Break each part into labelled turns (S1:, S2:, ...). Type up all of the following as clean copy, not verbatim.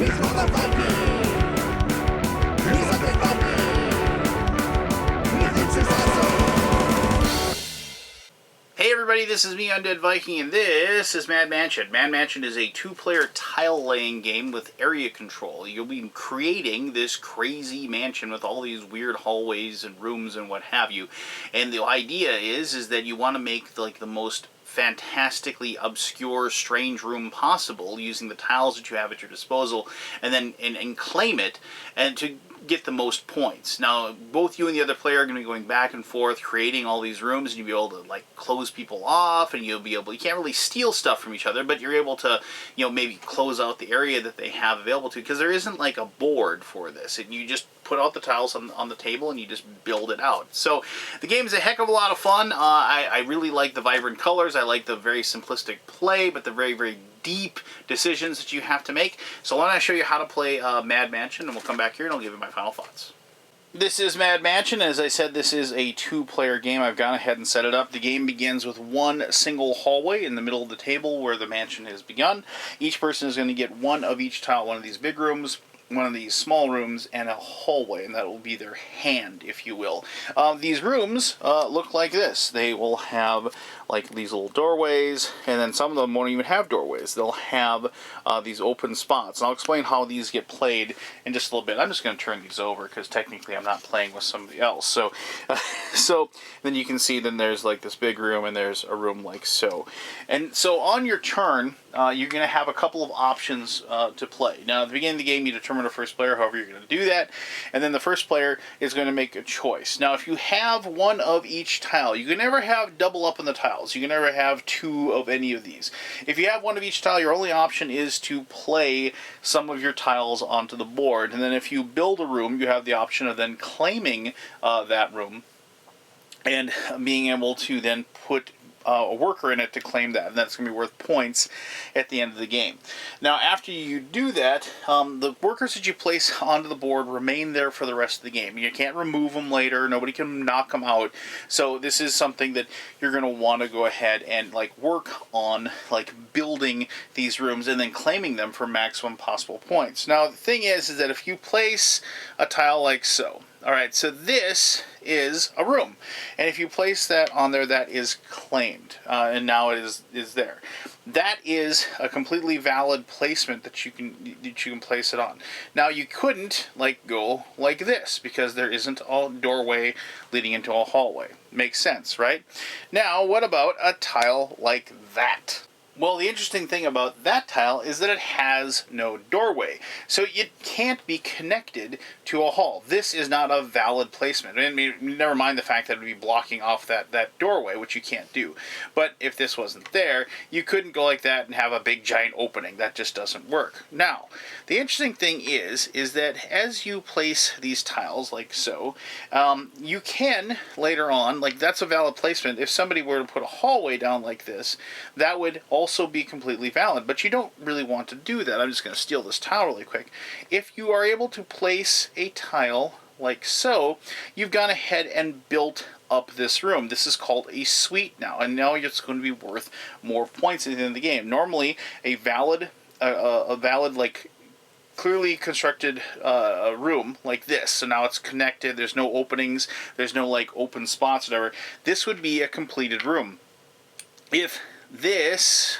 S1: Hey everybody, this is me, Undead Viking, and this is Mad Mansion. Mad Mansion is a two-player tile-laying game with area control. You'll be creating this crazy mansion with all these weird hallways and rooms and what have you. And the idea is that you want to make like the most fantastically obscure, strange room possible using the tiles that you have at your disposal, and then and claim it, and to get the most points. Now, both you and the other player are going to be going back and forth, creating all these rooms, and you'll be able to like close people off, and you'll be able, you can't really steal stuff from each other, but you're able to, you know, maybe close out the area that they have available to, because there isn't like a board for this, and you just put out the tiles on the table and you just build it out. So the game is a heck of a lot of fun. I really like the vibrant colors. I like the very simplistic play, but the very, very deep decisions that you have to make. So why don't I show you how to play Mad Mansion, and we'll come back here and I'll give you my final thoughts. This is Mad Mansion. As I said, this is a two-player game. I've gone ahead and set it up. The game begins with one single hallway in the middle of the table where the mansion has begun. Each person is going to get one of each tile, one of these big rooms, one of these small rooms, and a hallway, and that will be their hand, if you will. These rooms look like this. They will have like these little doorways, and then some of them won't even have doorways. They'll have these open spots. And I'll explain how these get played in just a little bit. I'm just going to turn these over because technically I'm not playing with somebody else. So, so then you can see then there's like this big room, and there's a room like so. And so on your turn, you're going to have a couple of options to play. Now, at the beginning of the game, you determine a first player, however you're going to do that, and then the first player is going to make a choice. Now, if you have one of each tile, you can never have double up on the tiles. You can never have two of any of these. If you have one of each tile, your only option is to play some of your tiles onto the board, and then if you build a room, you have the option of then claiming that room and being able to then put a worker in it to claim that, and that's going to be worth points at the end of the game. Now, after you do that, the workers that you place onto the board remain there for the rest of the game. You can't remove them later. Nobody can knock them out. So this is something that you're going to want to go ahead and like work on, like building these rooms and then claiming them for maximum possible points. Now, the thing is that if you place a tile like so, all right, so this is a room, and if you place that on there, that is claimed, and now it is there. That is a completely valid placement that you can place it on. Now, you couldn't like go like this because there isn't a doorway leading into a hallway. Makes sense, right? Now, what about a tile like that? Well, the interesting thing about that tile is that it has no doorway, so it can't be connected to a hall. This is not a valid placement. I mean, never mind the fact that it would be blocking off that doorway, which you can't do. But if this wasn't there, you couldn't go like that and have a big giant opening. That just doesn't work. Now, the interesting thing is that as you place these tiles like so, you can later on, like that's a valid placement. If somebody were to put a hallway down like this, that would also be completely valid, but you don't really want to do that. I'm just going to steal this tile really quick. If you are able to place a tile like so, you've gone ahead and built up this room. This is called a suite now, and now it's going to be worth more points at the end of the game. Normally, a valid like clearly constructed room like this, so now it's connected, there's no openings, there's no like open spots, whatever. This would be a completed room. If this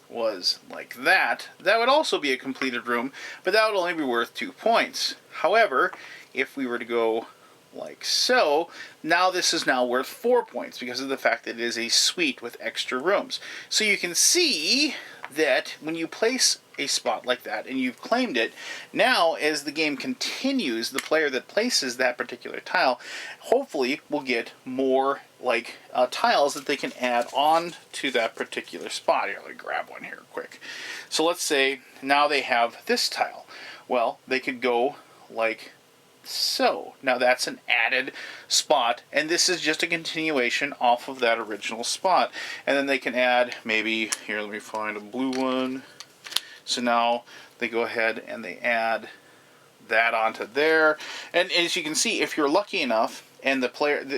S1: was like that, that would also be a completed room, but that would only be worth 2 points. However, if we were to go like so, now this is now worth 4 points because of the fact that it is a suite with extra rooms. So you can see that when you place a spot like that and you've claimed it, now as the game continues, the player that places that particular tile hopefully will get more like tiles that they can add on to that particular spot. Here, let me grab one here quick. So let's say now they have this tile. Well, they could go like so. Now that's an added spot, and this is just a continuation off of that original spot. And then they can add maybe, here, let me find a blue one. So now they go ahead and they add that onto there. And as you can see, if you're lucky enough and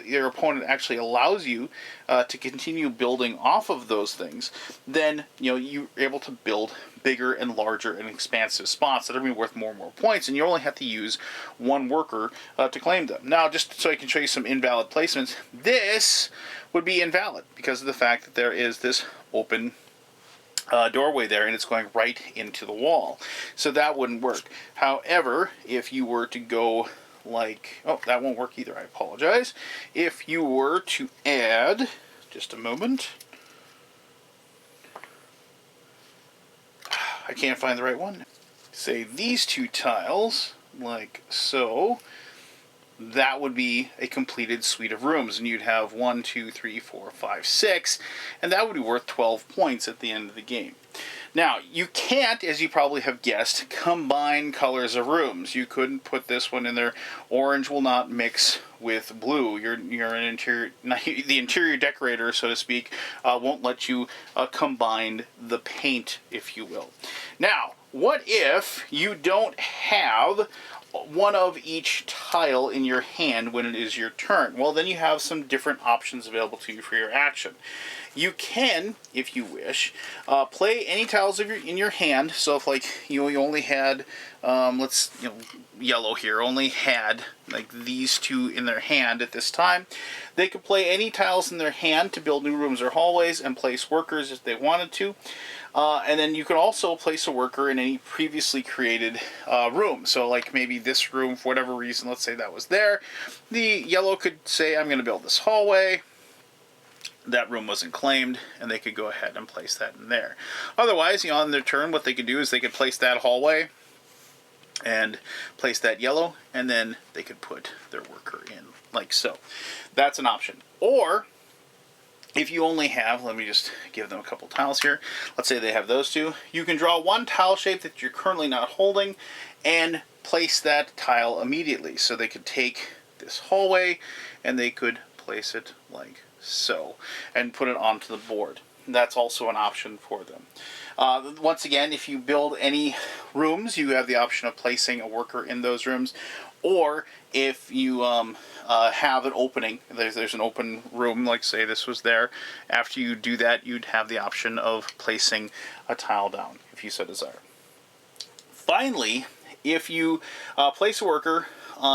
S1: your opponent actually allows you to continue building off of those things, then you're able to build bigger and larger and expansive spots that are going to be worth more and more points, and you only have to use one worker to claim them. Now, just so I can show you some invalid placements, this would be invalid because of the fact that there is this open doorway there, and it's going right into the wall, so that wouldn't work. However, if you were to go like, oh, that won't work either, I apologize. If you were to add, just a moment, I can't find the right one. Say these two tiles, like so, that would be a completed suite of rooms, and you'd have 1, 2, 3, 4, 5, 6, and that would be worth 12 points at the end of the game. Now, you can't, as you probably have guessed, combine colors of rooms. You couldn't put this one in there. Orange will not mix with blue. You're an interior, the interior decorator, so to speak, won't let you combine the paint, if you will. Now, what if you don't have one of each tile in your hand when it is your turn? Well, then you have some different options available to you for your action. You can, if you wish, play any tiles in your hand. So if like you only had, yellow here only had like these two in their hand at this time, they could play any tiles in their hand to build new rooms or hallways and place workers if they wanted to. And then you can also place a worker in any previously created room. So like maybe this room, for whatever reason, let's say that was there, the yellow could say, I'm going to build this hallway. That room wasn't claimed, and they could go ahead and place that in there. Otherwise, on their turn, what they could do is they could place that hallway and place that yellow, and then they could put their worker in, like so. That's an option. Or if you only have, let me just give them a couple tiles here. Let's say they have those two. You can draw one tile shape that you're currently not holding and place that tile immediately. So they could take this hallway and they could place it like so and put it onto the board. That's also an option for them. Once again, if you build any rooms, you have the option of placing a worker in those rooms. Or if you have an opening, there's an open room, like say this was there, after you do that, you'd have the option of placing a tile down, if you so desire. Finally, if you place a worker,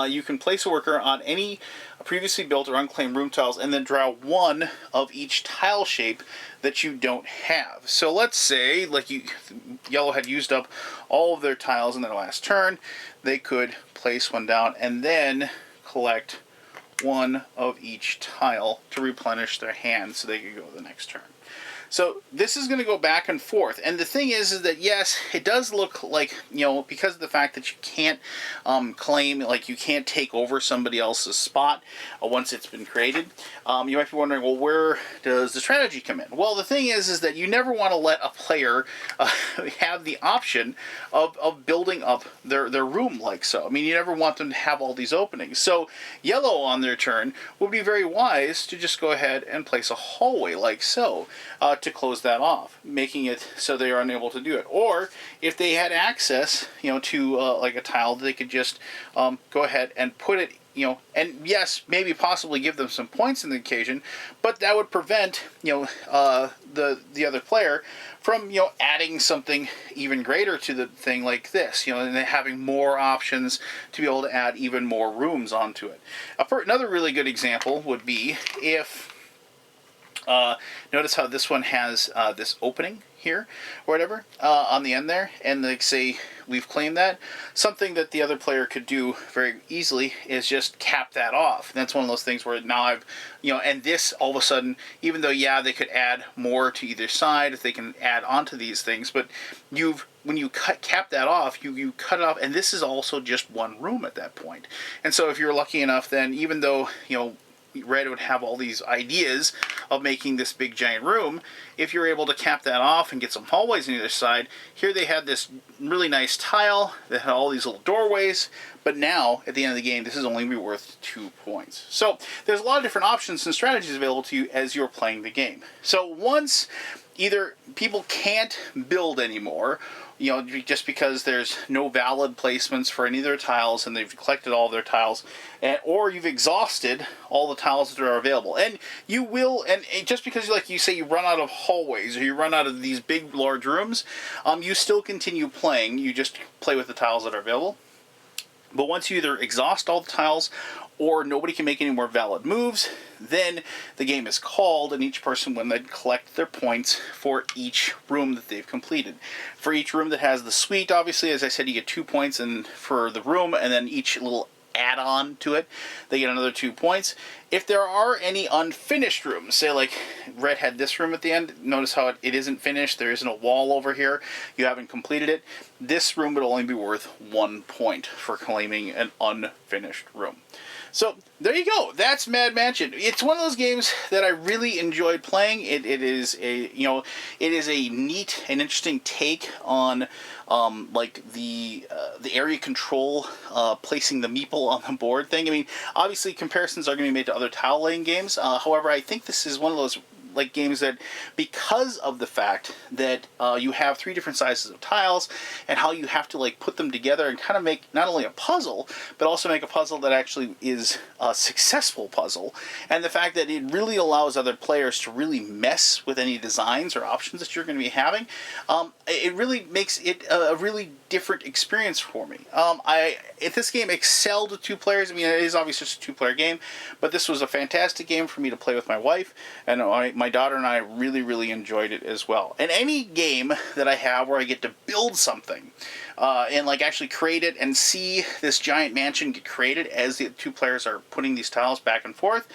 S1: you can place a worker on any previously built or unclaimed room tiles and then draw one of each tile shape that you don't have. So let's say, like yellow had used up all of their tiles in their last turn, they could place one down and then collect one of each tile to replenish their hand so they could go the next turn. So this is going to go back and forth. And the thing is that, yes, it does look like, because of the fact that you can't claim, like you can't take over somebody else's spot once it's been created. You might be wondering, well, where does the strategy come in? Well, the thing is that you never want to let a player have the option of building up their room like so. I mean, you never want them to have all these openings. So yellow on their turn would be very wise to just go ahead and place a hallway like so. To close that off, making it so they are unable to do it. Or if they had access, to like a tile, they could just go ahead and put it, and yes, maybe possibly give them some points in the occasion, but that would prevent, the other player from, adding something even greater to the thing like this, and then having more options to be able to add even more rooms onto it. Another really good example would be if notice how this one has this opening here, or whatever, on the end there, and like say we've claimed that. Something that the other player could do very easily is just cap that off. And that's one of those things where now I've, and this all of a sudden, even though, yeah, they could add more to either side if they can add onto these things, but when you cap that off, you cut it off, and this is also just one room at that point. And so if you're lucky enough, then even though, Red would have all these ideas of making this big giant room, if you're able to cap that off and get some hallways on either side, here they had this really nice tile that had all these little doorways, but now at the end of the game this is only be worth 2 points. So there's a lot of different options and strategies available to you as you're playing the game. So once either people can't build anymore, just because there's no valid placements for any of their tiles and they've collected all their tiles, or you've exhausted all the tiles that are available. And you will, and just because, like you say, you run out of hallways or you run out of these big, large rooms, you still continue playing. You just play with the tiles that are available. But once you either exhaust all the tiles or nobody can make any more valid moves, then the game is called, and each person will then collect their points for each room that they've completed. For each room that has the suite, obviously, as I said, you get 2 points for the room, and then each little add-on to it, they get another 2 points. If there are any unfinished rooms, say like Red had this room at the end, notice how it isn't finished, there isn't a wall over here, you haven't completed it, this room would only be worth 1 point for claiming an unfinished room. So there you go. That's Mad Mansion. It's one of those games that I really enjoyed playing. It is a neat and interesting take on like the area control, placing the meeple on the board thing. I mean, obviously comparisons are going to be made to other tile laying games. However, I think this is one of those like games that, because of the fact that you have 3 different sizes of tiles and how you have to like put them together and kind of make not only a puzzle but also make a puzzle that actually is a successful puzzle, and the fact that it really allows other players to really mess with any designs or options that you're going to be having, it really makes it a really different experience for me. If this game excelled with 2 players, I mean, it is obviously just a 2-player game, but this was a fantastic game for me to play with my wife, and my daughter and I really enjoyed it as well. And any game that I have where I get to build something and like actually create it and see this giant mansion get created as the 2 players are putting these tiles back and forth,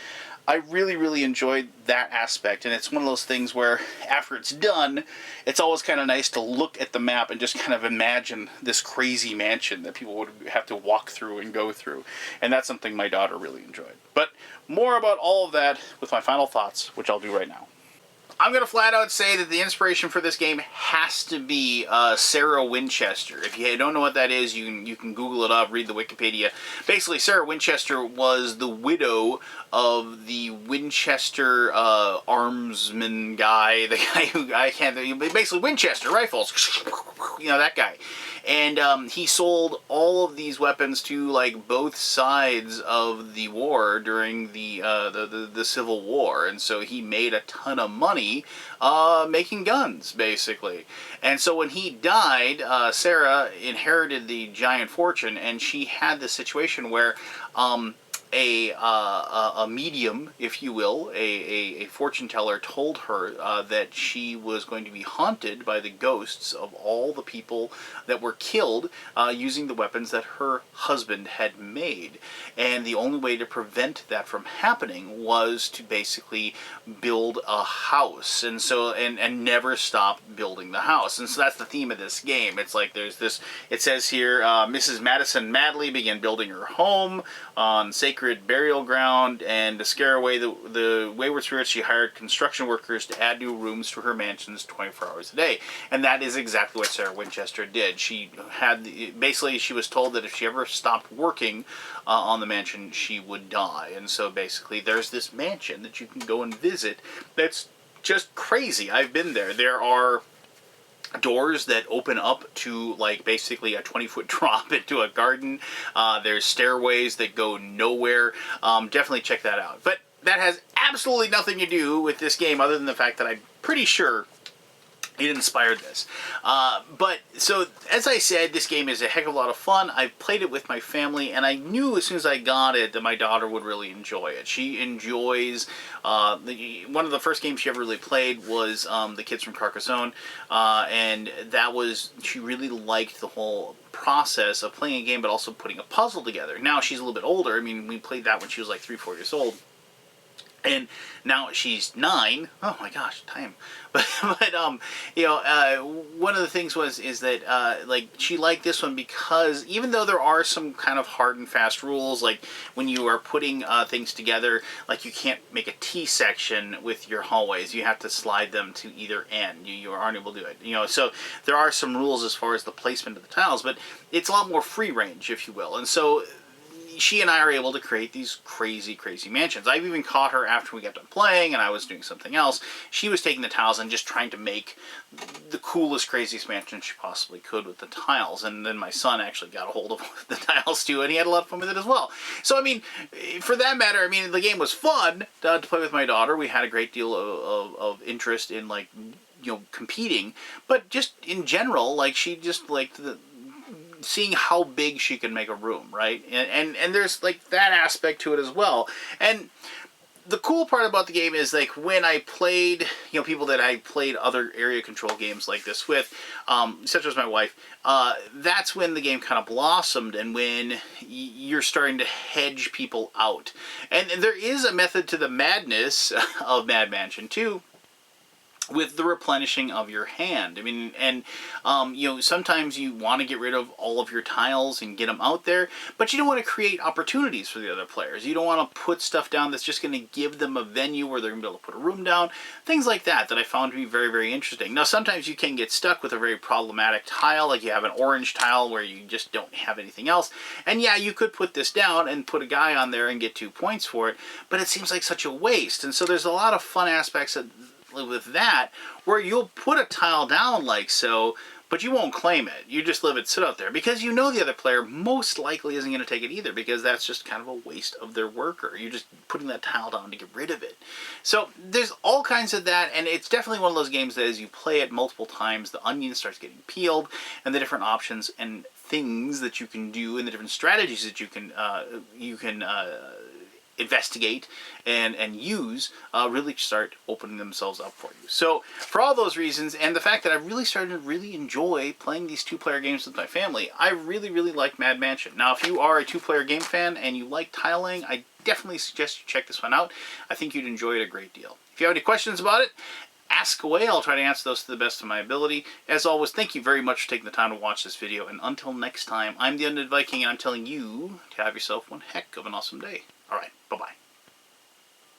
S1: I really enjoyed that aspect. And it's one of those things where after it's done, it's always kind of nice to look at the map and just kind of imagine this crazy mansion that people would have to walk through and go through. And that's something my daughter really enjoyed. But more about all of that with my final thoughts, which I'll do right now. I'm going to flat out say that the inspiration for this game has to be Sarah Winchester. If you don't know what that is, you can Google it up, read the Wikipedia. Basically, Sarah Winchester was the widow of the Winchester armsman guy, the guy who, I can't, basically Winchester rifles, that guy. And he sold all of these weapons to like both sides of the war during the Civil War, and so he made a ton of money making guns, basically. And so when he died, Sarah inherited the giant fortune, and she had this situation where a medium, if you will, a fortune teller, told her that she was going to be haunted by the ghosts of all the people that were killed using the weapons that her husband had made. And the only way to prevent that from happening was to basically build a house, and so and never stop building the house. And so that's the theme of this game. It's like there's this, it says here, Mrs. Madison Madley began building her home on sacred burial ground, and to scare away the wayward spirits, she hired construction workers to add new rooms to her mansions 24 hours a day. And that is exactly what Sarah Winchester did. She had, basically, she was told that if she ever stopped working on the mansion, she would die. And so basically there's this mansion that you can go and visit that's just crazy. I've been there. There are doors that open up to like basically a 20-foot drop into a garden. There's stairways that go nowhere. Definitely check that out. But that has absolutely nothing to do with this game other than the fact that I'm pretty sure it inspired this. But so as I said, this game is a heck of a lot of fun. I've played it with my family, and I knew as soon as I got it that my daughter would really enjoy it. She enjoys one of the first games she ever really played was The Kids from Carcassonne, and that was, she really liked the whole process of playing a game but also putting a puzzle together. Now she's a little bit older. I mean, we played that when she was like 3-4 years old. And now she's 9. Oh my gosh, time. But one of the things is that like she liked this one because even though there are some kind of hard and fast rules, like when you are putting things together, like you can't make a T section with your hallways. You have to slide them to either end. You aren't able to do it. So there are some rules as far as the placement of the tiles, but it's a lot more free range, if you will. And so she and I are able to create these crazy, crazy mansions. I've even caught her after we got done playing and I was doing something else. She was taking the tiles and just trying to make the coolest, craziest mansion she possibly could with the tiles. And then my son actually got a hold of the tiles too, and he had a lot of fun with it as well. So, I mean, for that matter, I mean, the game was fun to play with my daughter. We had a great deal of interest in, like, you know, competing. But just in general, like, she just liked seeing how big she can make a room, right? And there's, like, that aspect to it as well. And the cool part about the game is, like, when I played, you know, people that I played other area control games like this with, such as my wife, that's when the game kind of blossomed and when you're starting to hedge people out. And there is a method to the madness of Mad Mansion 2, with the replenishing of your hand. I mean, and, you know, sometimes you want to get rid of all of your tiles and get them out there, but you don't want to create opportunities for the other players. You don't want to put stuff down that's just going to give them a venue where they're going to be able to put a room down. Things like that I found to be very, very interesting. Now, sometimes you can get stuck with a very problematic tile, like you have an orange tile where you just don't have anything else. And yeah, you could put this down and put a guy on there and get 2 points for it, but it seems like such a waste. And so there's a lot of fun aspects with that, where you'll put a tile down like so, but you won't claim it. You just let it sit out there because you know the other player most likely isn't going to take it either, because that's just kind of a waste of their worker. You're just putting that tile down to get rid of it. So there's all kinds of that, and it's definitely one of those games that as you play it multiple times, the onion starts getting peeled, and the different options and things that you can do and the different strategies that you can investigate and use really start opening themselves up for you. So for all those reasons, and the fact that I really started to really enjoy playing these 2-player games with my family, I really, really like Mad Mansion. Now, if you are a 2-player game fan and you like tiling, I definitely suggest you check this one out. I think you'd enjoy it a great deal. If you have any questions about it, ask away. I'll try to answer those to the best of my ability. As always, thank you very much for taking the time to watch this video, and until next time, I'm the Undead Viking, and I'm telling you to have yourself one heck of an awesome day. Alright, bye-bye.